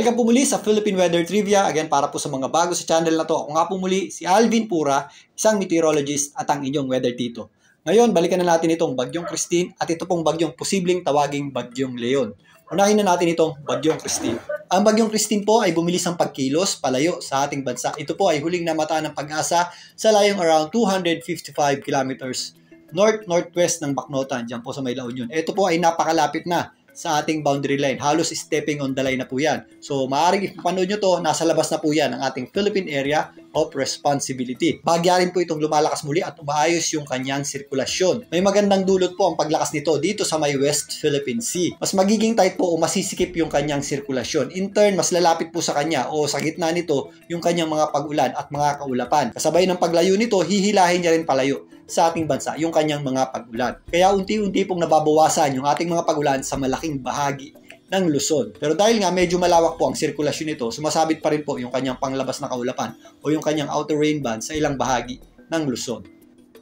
Welcome po muli sa Philippine Weather Trivia. Again, para po sa mga bago sa channel na to, ako nga po muli si Alvin Pura, isang meteorologist at ang inyong weather tito. Ngayon, balikan na natin itong Bagyong Christine at ito pong bagyong posibleng tawaging Bagyong Leon. Unahin na natin itong Bagyong Christine. Ang Bagyong Christine po ay bumilis ang pagkilos palayo sa ating bansa. Ito po ay huling namataan ng Pag-asa sa layong around 255 kilometers north-northwest ng Bacnotan, dyan po sa may La Union. Ito po ay napakalapit na sa ating boundary line. Halos stepping on the line na po yan. So, maaaring ipapanood nyo to, nasa labas na po yan ang ating Philippine Area of Responsibility. Bahagya rin po itong lumalakas muli at umaayos yung kanyang sirkulasyon. May magandang dulot po ang paglakas nito dito sa may West Philippine Sea. Mas magiging tight po o masisikip yung kanyang sirkulasyon. In turn, mas lalapit po sa kanya o sa gitna nito yung kanyang mga pag-ulan at mga kaulapan. Kasabay ng paglayo nito, hihilahin niya rin palayo sa ating bansa yung kanyang mga pag-ulan. Kaya unti-unti pong nababawasan yung ating mga pag-ulan sa malaking bahagi ng Luzon. Pero dahil nga medyo malawak po ang sirkulasyon nito, sumasabit pa rin po yung kanyang panglabas na kaulapan o yung kanyang outer rain band sa ilang bahagi ng Luzon.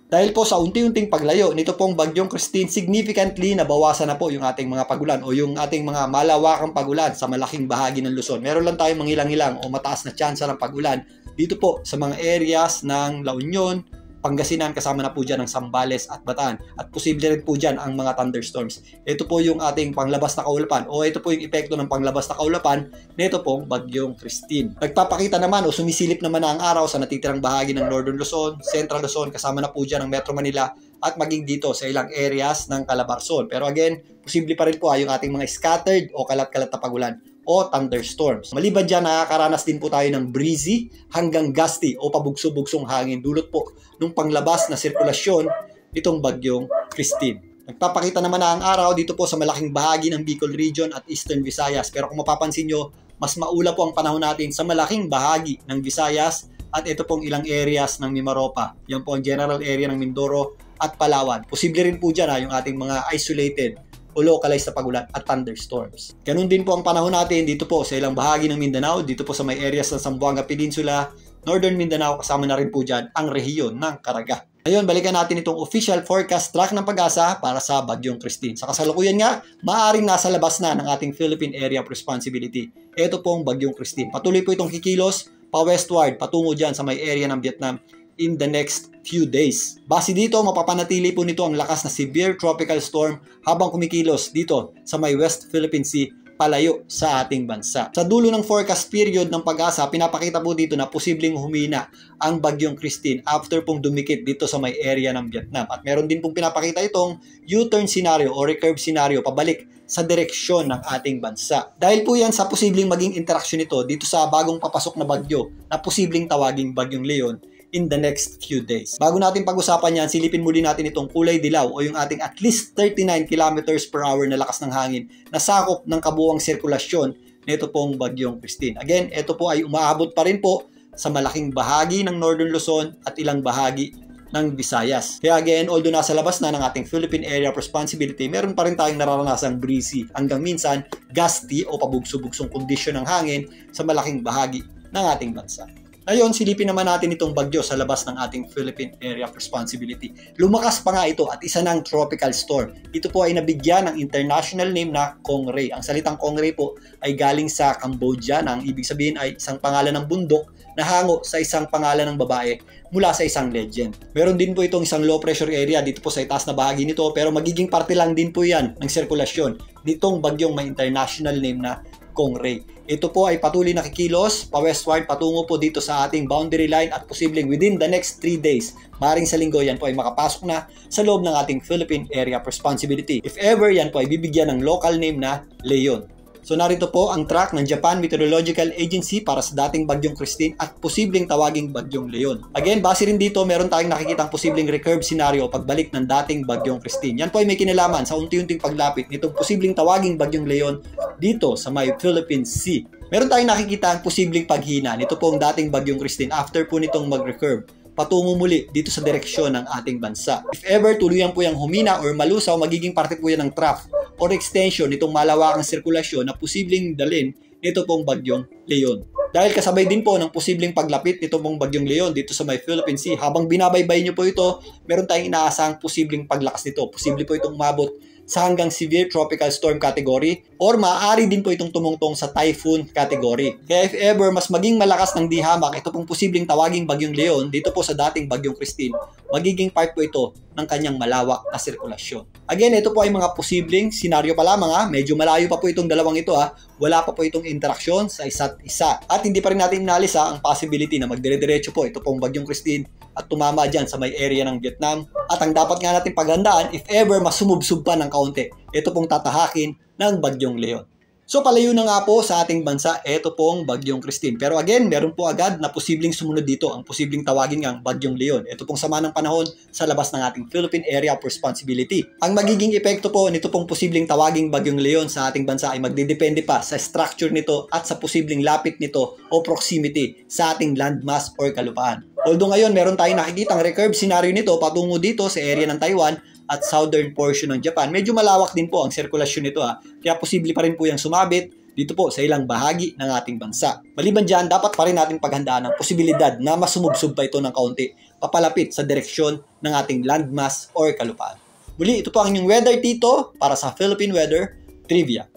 Dahil po sa unti-unting paglayo nito pong Bagyong Christine, significantly nabawasan na po yung ating mga pag-ulan o yung ating mga malawakang pag-ulan sa malaking bahagi ng Luzon. Meron lang tayong mangilang-ilang o mataas na tsansa ng pag-ulan dito po sa mga areas ng La Union, Pangasinan, kasama na po dyan ang Zambales at Bataan. At posible rin po dyan ang mga thunderstorms. Ito po yung ating panglabas na kaulapan o ito po yung epekto ng panglabas na kaulapan nito pong Bagyong Christine. Nagpapakita naman o sumisilip naman na ang araw sa natitirang bahagi ng Northern Luzon, Central Luzon, kasama na po dyan ang Metro Manila at maging dito sa ilang areas ng Calabarzon. Pero again, posible pa rin po yung ating mga scattered o kalat-kalat na pagulan o thunderstorms. Maliban dyan, nakakaranas din po tayo ng breezy hanggang gusty o pabugso-bugsong hangin dulot po nung panglabas na sirkulasyon nitong Bagyong Christine. Nagpapakita naman na ang araw dito po sa malaking bahagi ng Bicol Region at Eastern Visayas. Pero kung mapapansin nyo, mas maula po ang panahon natin sa malaking bahagi ng Visayas at ito pong ilang areas ng Mimaropa. Yan po ang general area ng Mindoro at Palawan. Posible rin po dyan yung ating mga isolated o localized na pagulan at thunderstorms. Ganun din po ang panahon natin dito po sa ilang bahagi ng Mindanao, dito po sa may areas ng Zamboanga Peninsula, Northern Mindanao, kasama na rin po dyan ang rehiyon ng Caraga. Ngayon, balikan natin itong official forecast track ng Pag-asa para sa Bagyong Christine. Sa kasalukuyan nga, maaaring nasa labas na ng ating Philippine Area of Responsibility. Ito pong Bagyong Christine. Patuloy po itong kikilos pa-westward, patungo dyan sa may area ng Vietnam in the next few days. Base dito, mapapanatili po nito ang lakas na severe tropical storm habang kumikilos dito sa may West Philippine Sea palayo sa ating bansa. Sa dulo ng forecast period ng Pag-asa, pinapakita po dito na posibleng humina ang Bagyong Christine after pong dumikit dito sa may area ng Vietnam. At meron din pong pinapakita itong U-turn scenario o recurve scenario pabalik sa direksyon ng ating bansa. Dahil po yan sa posibleng maging interaksyon nito dito sa bagong papasok na bagyo na posibleng tawaging Bagyong Leon in the next few days. Bago natin pag-usapan yan, silipin muli natin itong kulay dilaw o yung ating at least 39 kilometers per hour na lakas ng hangin na sakop ng kabuuang sirkulasyon nito pong Bagyong Christine. Again, ito po ay umaabot pa rin po sa malaking bahagi ng Northern Luzon at ilang bahagi ng Visayas. Kaya again, although nasa labas na ng ating Philippine Area of Responsibility, meron pa rin tayong nararanasang breezy hanggang minsan gusty o pabugso-bugsong kondisyon ng hangin sa malaking bahagi ng ating bansa. Ngayon, silipin naman natin itong bagyo sa labas ng ating Philippine Area of Responsibility. Lumakas pa nga ito at isa ng tropical storm. Ito po ay nabigyan ng international name na Kongray. Ang salitang Kongray po ay galing sa Cambodia na ang ibig sabihin ay isang pangalan ng bundok na hango sa isang pangalan ng babae mula sa isang legend. Meron din po itong isang low pressure area dito po sa itaas na bahagi nito pero magiging parte lang din po yan ng sirkulasyon nitong bagyong may international name na Kongray. Ito po ay patuloy na kikilos pa-westward patungo po dito sa ating boundary line at posibleng within the next 3 days, maring sa linggo yan po ay makapasok na sa loob ng ating Philippine Area of Responsibility. If ever, yan po ay bibigyan ng local name na Leon. So narito po ang track ng Japan Meteorological Agency para sa dating Bagyong Christine at posibleng tawaging Bagyong Leon. Again, base rin dito, meron tayong nakikitang posibleng recurve scenario pagbalik ng dating Bagyong Christine. Yan po ay may kinalaman sa unti-unting paglapit nitong posibleng tawaging Bagyong Leon dito sa may Philippine Sea. Meron tayong nakikita ang posibleng paghina nito pong dating Bagyong Christine after po nitong mag-recurve patungo muli dito sa direksyon ng ating bansa. If ever tuluyan po yung humina or malusaw, magiging parte po yan ng trough or extension nitong malawakang sirkulasyon na posibleng dalin nito pong Bagyong Leon. Dahil kasabay din po ng posibleng paglapit nito pong Bagyong Leon dito sa may Philippine Sea, habang binabaybay nyo po ito, meron tayong inaasahang posibleng paglakas nito. Posible po itong umabot sa hanggang severe tropical storm category or maaari din po itong tumungtong sa typhoon category. Kaya if ever mas maging malakas ng dihamak, ito pong posibleng tawaging Bagyong Leon dito po sa dating Bagyong Christine, magiging part po ito ng kanyang malawak na sirkulasyon. Again, ito po ay mga posibleng senaryo pa lamang medyo malayo pa po itong dalawang ito wala pa po itong interaksyon sa isa't isa. At hindi pa rin natin inalis ang possibility na magdire-diretso po ito pong Bagyong Christine at tumama dyan sa may area ng Vietnam. At ang dapat nga natin paghandaan, if ever masumubsub pa ng kaunti, ito pong tatahakin ng Bagyong Leon. So palayo na nga po sa ating bansa, ito pong Bagyong Christine. Pero again, meron po agad na posibleng sumunod dito, ang posibleng tawagin ng Bagyong Leon. Ito pong sama ng panahon sa labas ng ating Philippine Area of Responsibility. Ang magiging epekto po nito pong posibleng tawaging Bagyong Leon sa ating bansa ay magdidepende pa sa structure nito at sa posibleng lapit nito o proximity sa ating landmass or kalupaan. Although ngayon meron tayong nakikitang recurve scenario nito patungo dito sa area ng Taiwan at southern portion ng Japan. Medyo malawak din po ang sirkulasyon nito kaya posible pa rin po yung sumabit dito po sa ilang bahagi ng ating bansa. Maliban dyan, dapat pa rin natin paghandaan ang posibilidad na masumubsob pa ito ng kaunti papalapit sa direksyon ng ating landmass or kalupaan. Muli, ito po ang inyong Weather Tito para sa Philippine Weather Trivia.